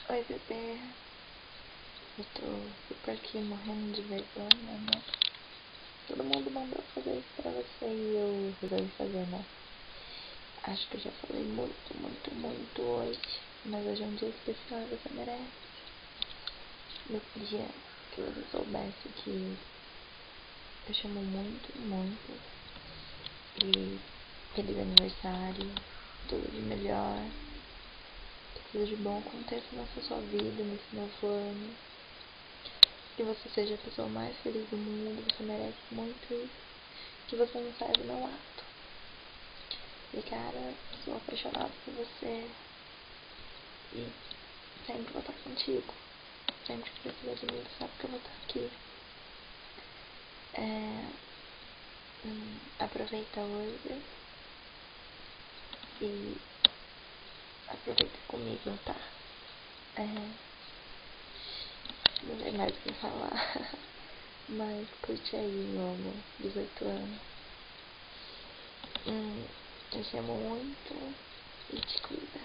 Oi, bebê. Eu tô super aqui morrendo de vergonha, né? Todo mundo mandou fazer isso pra você e eu resolvi fazer, né? Acho que eu já falei muito hoje, mas hoje é um dia especial e você merece. Eu queria que você soubesse que eu chamo muito e feliz aniversário, tudo de melhor, que tudo de bom aconteça nessa sua vida, nesse novo ano. Que você seja a pessoa mais feliz do mundo, você merece muito isso. Que você não saia do meu lado. E cara, sou apaixonada por você. E sempre vou estar contigo. Sempre que precisar de mim, você sabe que eu vou estar aqui. Aproveita hoje. E aproveita comigo, tá? Não tem mais o que falar. Mas curte aí, meu amor. 18 anos. Eu te amo muito e te cuida.